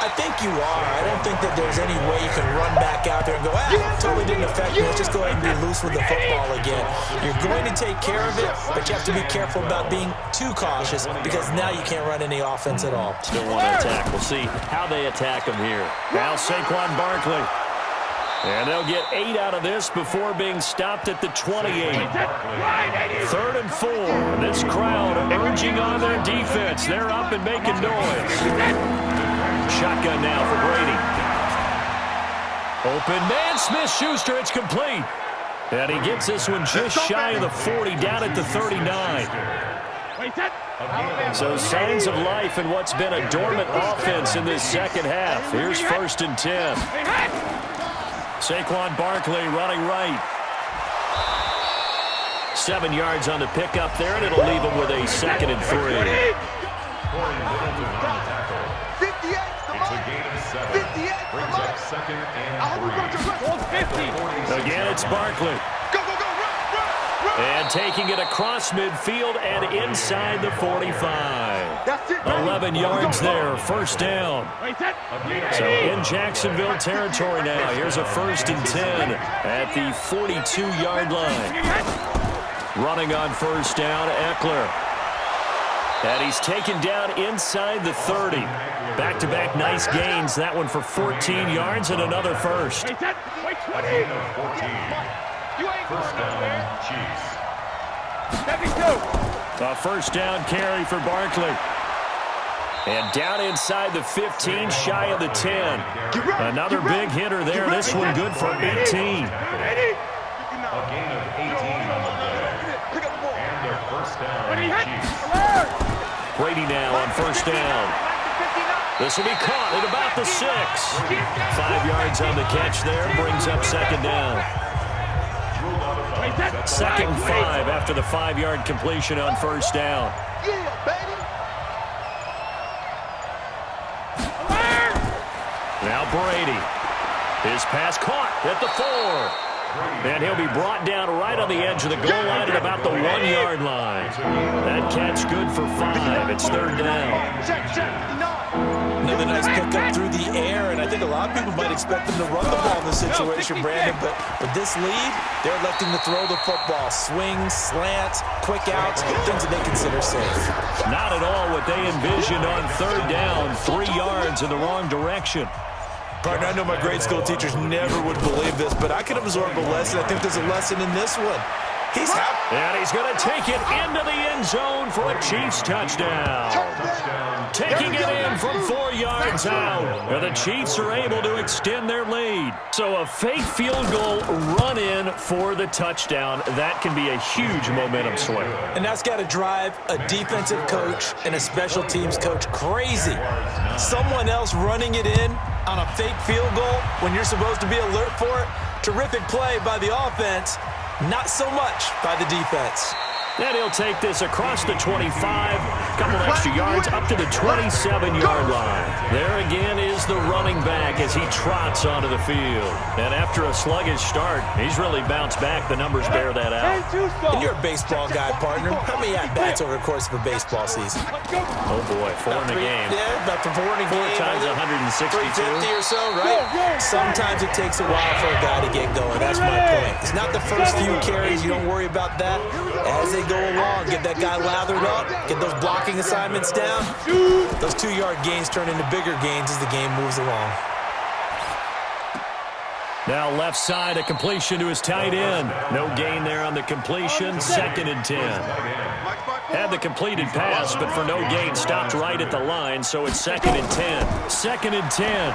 I think you are. I don't think that there's any way you can run back out there and go, totally didn't affect me. Let's just go ahead and be loose with the football again. You're going to take care of it, but you have to be careful about being too cautious because now you can't run any offense at all. Still want to attack. We'll see how they attack them here. Now Saquon Barkley. And they'll get 8 out of this before being stopped at the 28. 3rd and 4. This crowd urging on their defense. They're up and making noise. Shotgun now for Brady. Open man, Smith-Schuster, it's complete. And he gets this one just shy of the 40, down at the 39. So signs of life in what's been a dormant offense in this second half. Here's 1st and 10. Saquon Barkley running right. 7 yards on the pickup there, and it'll leave him with a 2nd and 3. Again, it's Barkley. And taking it across midfield and inside the 45. 11 yards there, 1st down. So in Jacksonville territory now. Here's a 1st and 10 at the 42-yard line. Running on 1st down, Eckler. And he's taken down inside the 30. Back-to-back nice gains. That one for 14 yards and another 1st. First down, Chiefs. A 1st down carry for Barkley. And down inside the 15, shy of the 10. Another big hitter there. This one good for 18. A gain of 18 on the play. And their 1st down, Chiefs. Brady now on 1st down. This will be caught at about the 6. 5 yards on the catch there. Brings up 2nd down. 2nd and 5 after the 5-yard completion on 1st down. Now Brady. His pass caught at the 4. And he'll be brought down right on the edge of the goal line at about the 1-yard line. That catch good for 5. It's 3rd down. Another nice pickup through the air, and I think a lot of people might expect them to run the ball in this situation, Brandon, but with this lead, they're electing to throw the football. Swings, slants, quick outs, things that they consider safe. Not at all what they envisioned on 3rd down, 3 yards in the wrong direction. Partner, I know my grade school teachers never would believe this, but I can absorb a lesson. I think there's a lesson in this one. He's happy. And he's going to take it into the end zone for a Chiefs touchdown. Taking it in from 4 yards out. And the Chiefs are able to extend their lead. So a fake field goal run in for the touchdown. That can be a huge momentum swing. And that's got to drive a defensive coach and a special teams coach crazy. Someone else running it in on a fake field goal when you're supposed to be alert for it. Terrific play by the offense. Not so much by the defense. And he'll take this across the 25 Couple extra yards up to the 27-yard line. There again is the running back as he trots onto the field. And after a sluggish start, he's really bounced back. The numbers bear that out. And you're a baseball guy, partner. How many at-bats over the course of a baseball season? Oh, boy, 4 in the game. Yeah, about 4 in a game. 4 times 162. 350 or so, right? Sometimes it takes a while for a guy to get going. That's my point. It's not the first few carries. You don't worry about that. As they go along, get that guy lathered up, get those blocking assignments down. Those 2-yard gains turn into bigger gains as the game moves along. Now left side, a completion to his tight end. No gain there on the completion. 2nd and 10. Had the completed pass, but for no gain, stopped right at the line, so it's 2nd and 10. 2nd and 10.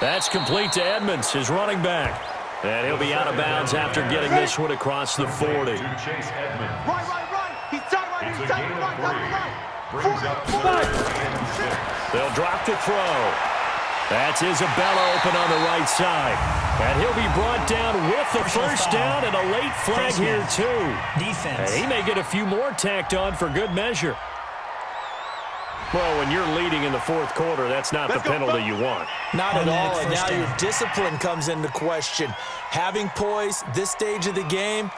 That's complete to Edmonds, his running back. And he'll be out of bounds after getting this one across the 40. Right. He's done right. He's done right. Brings up 4th. They'll drop to throw. That's Isabella open on the right side. And he'll be brought down with the first down and a late flag here, too. Defense. And he may get a few more tacked on for good measure. Well, when you're leading in the 4th quarter, that's not the penalty you want. Not at all, and now your discipline comes into question. Having poise this stage of the game,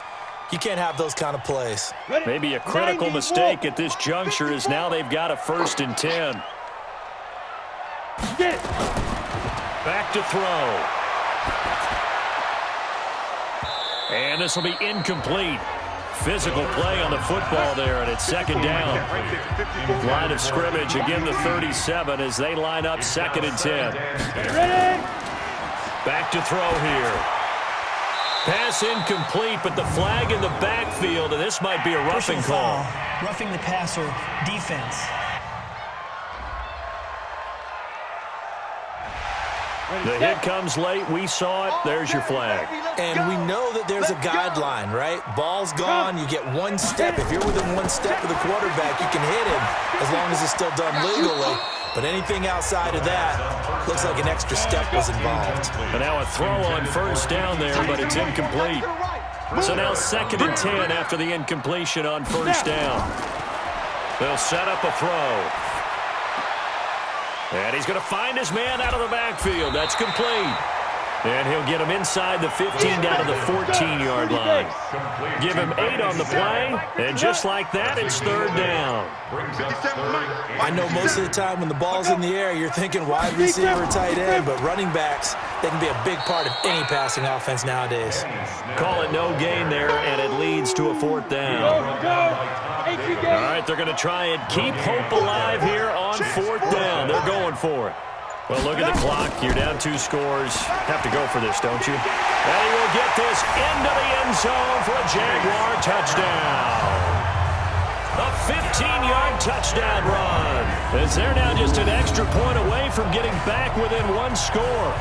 you can't have those kind of plays. Maybe a critical mistake at this juncture is now they've got a 1st and 10. Back to throw. And this will be incomplete. Physical play on the football there, and it's 2nd down. Line of scrimmage, again the 37 as they line up 2nd and 10. Back to throw here. Pass incomplete, but the flag in the backfield, and this might be a roughing call. Roughing the passer, defense. The hit comes late. We saw it. There's your flag. And we know that there's a guideline, right? Ball's gone. You get 1 step. If you're within 1 step of the quarterback, you can hit him as long as it's still done legally. But anything outside of that looks like an extra step was involved. And now a throw on 1st down there, but it's incomplete. So now 2nd and 10 after the incompletion on 1st down. They'll set up a throw. And he's going to find his man out of the backfield. That's complete. And he'll get him inside the 15 down to the 14-yard line. Give him 8 on the play, and just like that, it's 3rd down. I know most of the time when the ball's in the air, you're thinking wide receiver, tight end, but running backs, they can be a big part of any passing offense nowadays. Call it no gain there, and it leads to a 4th down. All right, they're going to try and keep hope alive here on 4th down. They're going for it. Well, look at the clock. You're down 2 scores. Have to go for this, don't you? And he will get this into the end zone for a Jaguar touchdown. A 15-yard touchdown run. As they're now just an extra point away from getting back within 1 score.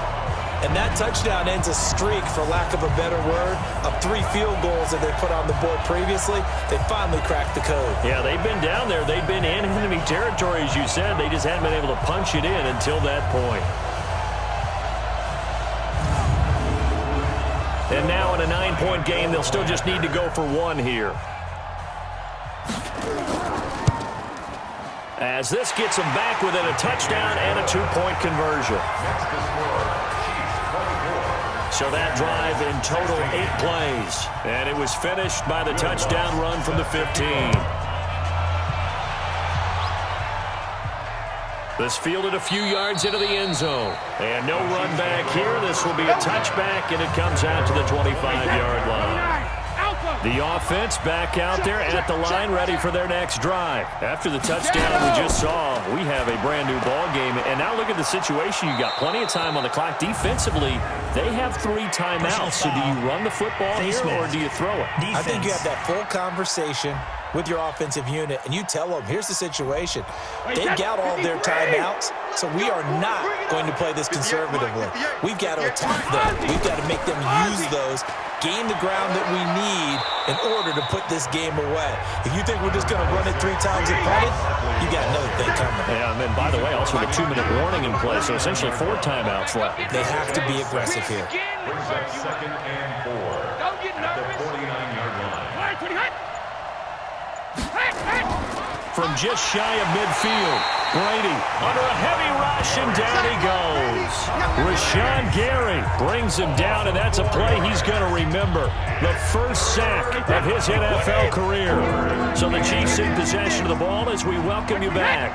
And that touchdown ends a streak, for lack of a better word, of 3 field goals that they put on the board previously. They finally cracked the code. Yeah, they've been down there. They've been in enemy territory, as you said. They just hadn't been able to punch it in until that point. And now in a 9-point game, they'll still just need to go for 1 here. As this gets them back within a touchdown and a 2-point conversion. So that drive in total 8 plays. And it was finished by the touchdown run from the 15. This fielded a few yards into the end zone. And no run back here. This will be a touchback, and it comes out to the 25-yard line. The offense back out there at the line, ready for their next drive. After the touchdown we just saw, we have a brand-new ball game. And now look at the situation. You got plenty of time on the clock. Defensively, they have 3 timeouts. So do you run the football here, or do you throw it? I think you have that full conversation with your offensive unit, and you tell them, here's the situation. They've got all their timeouts, so we are not going to play this conservatively. We've got to attack them. We've got to make them use those, gain the ground that we need in order to put this game away. If you think we're just going to run it 3 times and punt it, you got another thing coming. Yeah, and then, by the way, also the 2-minute warning in play, so essentially 4 timeouts left. They have to be aggressive here. Brings up 2nd and 4 at the 49-yard line. from just shy of midfield. Brady under a heavy rush, and down he goes. Rashawn Gary brings him down, and that's a play he's going to remember. The first sack of his NFL career. So the Chiefs in possession of the ball as we welcome you back.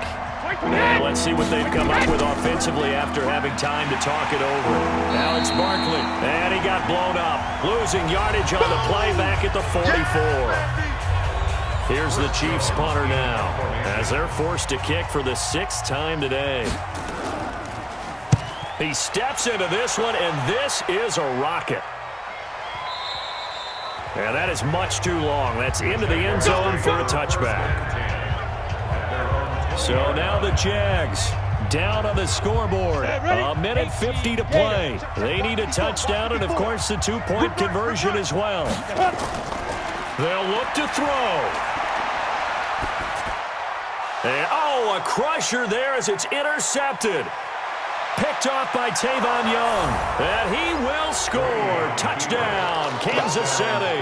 And let's see what they've come up with offensively after having time to talk it over. Alex Barkley, and he got blown up. Losing yardage on the play back at the 44. Here's the Chiefs punter now as they're forced to kick for the 6th time today. He steps into this one, and this is a rocket. And that is much too long. That's into the end zone for a touchback. So now the Jags down on the scoreboard. A minute 50 to play. They need a touchdown and, of course, the 2-point conversion as well. They'll look to throw. And, a crusher there as it's intercepted. Picked off by Tavon Young. And he will score. Touchdown, Kansas City.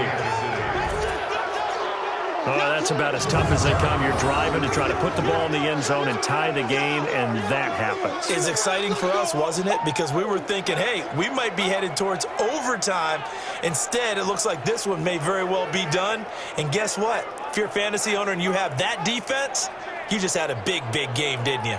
Oh, that's about as tough as they come. You're driving to try to put the ball in the end zone and tie the game, and that happens. It's exciting for us, wasn't it? Because we were thinking, hey, we might be headed towards overtime. Instead, it looks like this one may very well be done. And guess what? If you're a fantasy owner and you have that defense, you just had a big, big game, didn't you?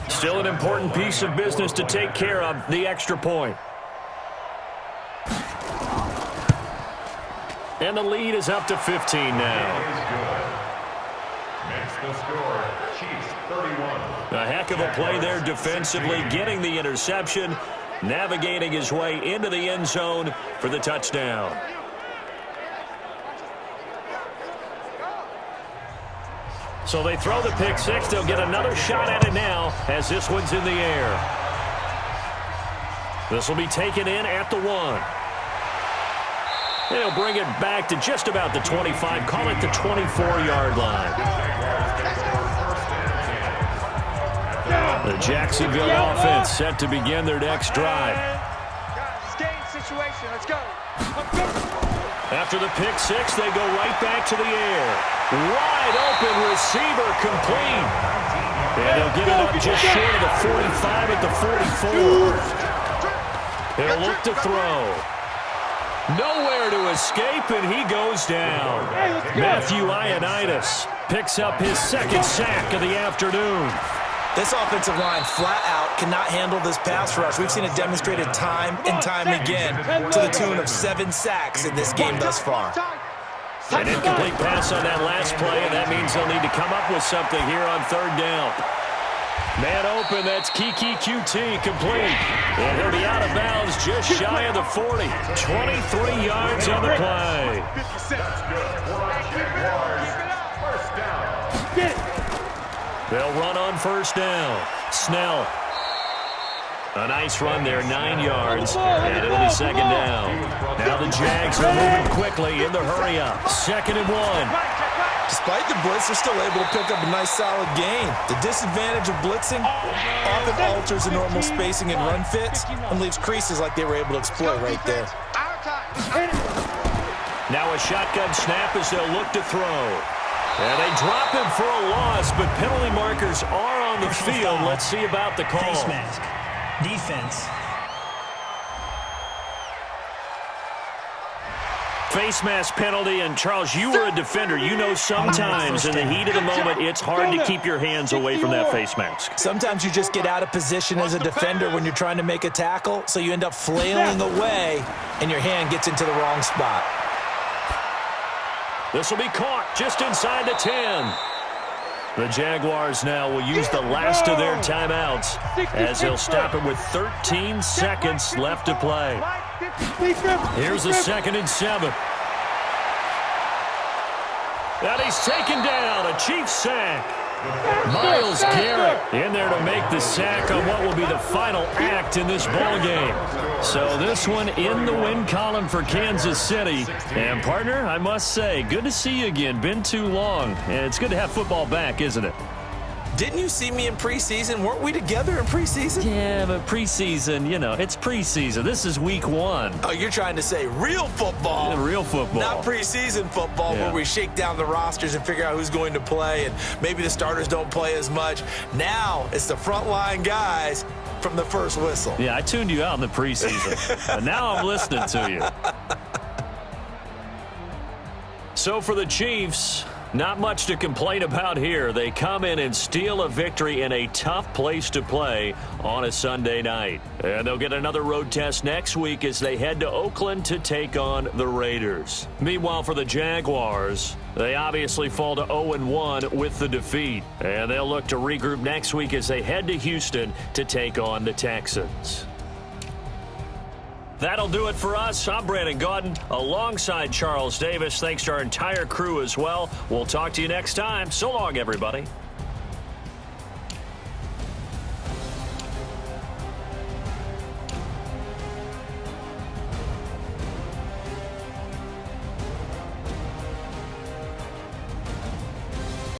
Still an important piece of business to take care of, the extra point. And the lead is up to 15 now. Makes the score, Chiefs 31. A heck of a play there defensively, getting the interception, navigating his way into the end zone for the touchdown. So they throw the pick six. They'll get another shot at it now as this one's in the air. This will be taken in at the 1. They'll bring it back to just about the 25. Call it the 24-yard line. The Jacksonville offense set to begin their next drive. Game situation. Let's go. After the pick six, they go right back to the air. Wide open receiver complete. And they'll get it up just short of the 45 at the 44. He'll look to throw. Nowhere to escape, and he goes down. Matthew Ioannidis picks up his 2nd sack of the afternoon. This offensive line flat out cannot handle this pass rush. We've seen it demonstrated time and time again to the tune of 7 sacks in this game thus far. An incomplete pass on that last play, and that means they'll need to come up with something here on 3rd down. Man open, that's Kiki QT complete. And he'll be out of bounds just shy of the 40. 23 yards on the play. They'll run on 1st down. Snell. A nice run there, 9 yards, and it'll be 2nd down. Now the Jags are moving quickly in the hurry-up. 2nd and 1. Despite the blitz, they're still able to pick up a nice, solid gain. The disadvantage of blitzing often alters the normal spacing and run fits and leaves creases like they were able to exploit right there. Now a shotgun snap as they'll look to throw. And they drop him for a loss, but penalty markers are on the field. Let's see about the call. Face mask. Defense. Face mask penalty, and Charles, you were a defender. You know sometimes in the heat of the moment, it's hard to keep your hands away from that face mask. Sometimes you just get out of position as a defender when you're trying to make a tackle, so you end up flailing away, and your hand gets into the wrong spot. This will be caught just inside the 10. The Jaguars now will use the last of their timeouts as they'll stop it with 13 seconds left to play. Here's a 2nd and 7. And he's taken down, a Chiefs sack. Myles Garrett in there to make the sack on what will be the final act in this ball game. So this one in the win column for Kansas City. And partner, I must say, good to see you again. Been too long. And it's good to have football back, isn't it? Didn't you see me in preseason? Weren't we together in preseason? Yeah, but preseason, you know, it's preseason. This is week 1. Oh, you're trying to say real football. Yeah, real football. Not preseason football Yeah. where we shake down the rosters and figure out who's going to play and maybe the starters don't play as much. Now it's the frontline guys from the first whistle. Yeah, I tuned you out in the preseason, but now I'm listening to you. So for the Chiefs, not much to complain about here. They come in and steal a victory in a tough place to play on a Sunday night. And they'll get another road test next week as they head to Oakland to take on the Raiders. Meanwhile, for the Jaguars, they obviously fall to 0-1 with the defeat. And they'll look to regroup next week as they head to Houston to take on the Texans. That'll do it for us. I'm Brandon Gaudin alongside Charles Davis. Thanks to our entire crew as well. We'll talk to you next time. So long, everybody.